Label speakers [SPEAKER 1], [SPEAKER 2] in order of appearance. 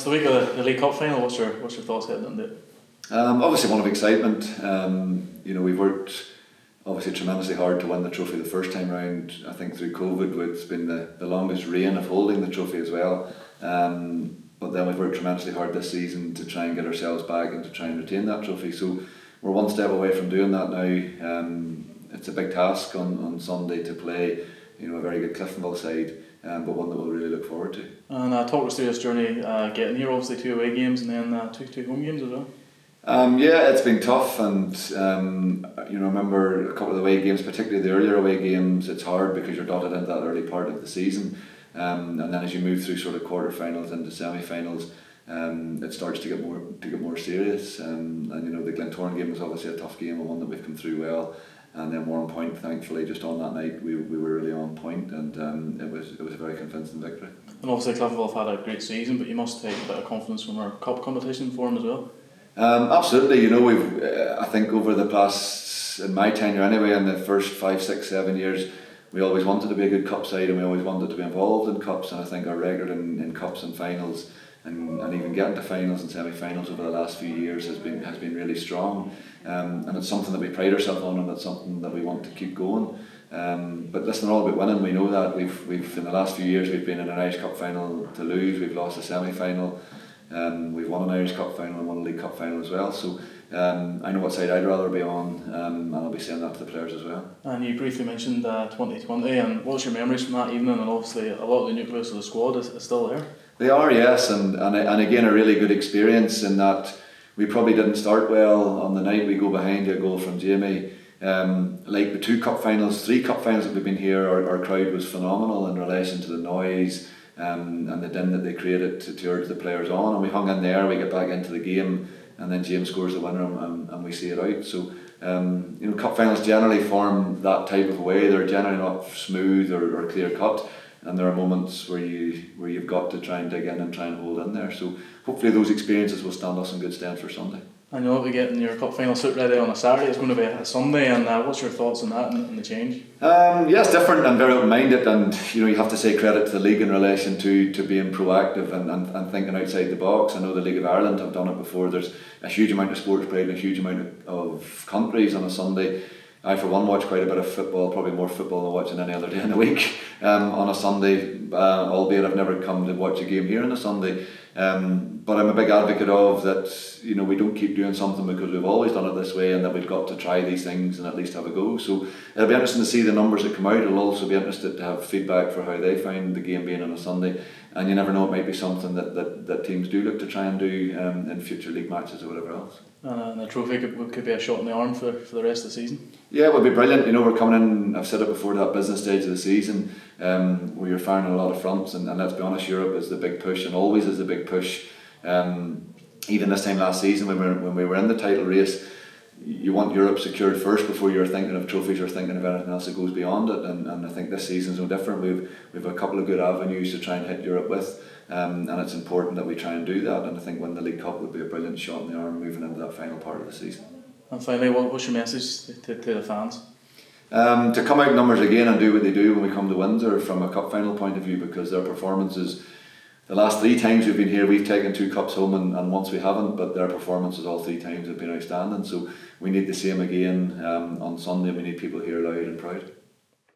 [SPEAKER 1] it's the week of the League Cup final. What's your thoughts heading into it?
[SPEAKER 2] Obviously one of excitement. We've worked obviously tremendously hard to win the trophy the first time round. I think through COVID it's been the longest reign of holding the trophy as well. But then we've worked tremendously hard this season to try and get ourselves back and to try and retain that trophy. So we're one step away from doing that now. It's a big task on Sunday to play a very good Cliftonville side, but one that we'll really look forward to.
[SPEAKER 1] And talk us through this journey getting here. Obviously 2 away games and then two home games as well.
[SPEAKER 2] It's been tough, and I remember a couple of the away games, particularly the earlier away games. It's hard because you're dotted into that early part of the season, and then as you move through sort of quarterfinals into semi-finals, it starts to get more serious. And the Glentoran game was obviously a tough game, and one that we've come through well. And then Warren Point, thankfully, just on that night we were really on point, and it was a very convincing victory. And
[SPEAKER 1] obviously Cliftonville have had a great season, but you must take a bit of confidence from our cup competition for them as well.
[SPEAKER 2] Absolutely. We've I think over the past, in my tenure anyway, in the first 5, 6, 7 years, we always wanted to be a good cup side, and we always wanted to be involved in cups. And I think our record in cups and finals, and even getting to finals and semi-finals over the last few years has been really strong. And it's something that we pride ourselves on, and it's something that we want to keep going. But listen, all about winning. We know that we've in the last few years we've been in an Irish Cup final to lose. We've lost a semi-final. We've won an Irish Cup final and won a League Cup final as well. So I know what side I'd rather be on, and I'll be saying that to the players as well.
[SPEAKER 1] And you briefly mentioned 2020, and what's your memories from that evening? And obviously a lot of the nucleus of the squad is still there.
[SPEAKER 2] They are, yes, and again a really good experience in that we probably didn't start well on the night. We go behind a goal from Jamie. Like the 2 cup finals, 3 cup finals that we've been here, our crowd was phenomenal in relation to the noise and the din that they created to urge the players on, and we hung in there. We get back into the game, and then James scores the winner, and we see it out. So cup finals generally form that type of way. They're generally not smooth or clear cut, and there are moments where you've got to try and dig in and try and hold in there. So hopefully those experiences will stand us in good stead for Sunday.
[SPEAKER 1] And you'll be getting your cup final suit ready on a Saturday. It's going to be a Sunday, and what's your thoughts on that and the change?
[SPEAKER 2] It's different and very open-minded, and you have to say credit to the league in relation to being proactive and thinking outside the box. I know the League of Ireland have done it before. There's a huge amount of sports pride and a huge amount of countries on a Sunday. I for one watch quite a bit of football, probably more football than watching any other day in the week on a Sunday, albeit I've never come to watch a game here on a Sunday. But I'm a big advocate of that, we don't keep doing something because we've always done it this way, and that we've got to try these things and at least have a go. So it'll be interesting to see the numbers that come out. It'll also be interesting to have feedback for how they find the game being on a Sunday. And you never know, it might be something that teams do look to try and do in future league matches or whatever else.
[SPEAKER 1] And the trophy could be a shot in the arm for the rest of the season.
[SPEAKER 2] Yeah, it would be brilliant. We're coming in, I've said it before, that business stage of the season where you're firing on a lot of fronts, and let's be honest, Europe is the big push and always is the big push. Even this time last season when we were in the title race, you want Europe secured first before you're thinking of trophies or thinking of anything else that goes beyond it, and I think this season's no different. We've a couple of good avenues to try and hit Europe with, and it's important that we try and do that, and I think winning the League Cup would be a brilliant shot in the arm moving into that final part of the season.
[SPEAKER 1] And finally, what's your message to the fans?
[SPEAKER 2] To come out in numbers again and do what they do when we come to Windsor from a cup final point of view, because their performances, the last 3 times we've been here, we've taken 2 cups home and once we haven't, but their performances all 3 times have been outstanding. So we need the same again on Sunday. We need people here loud and proud.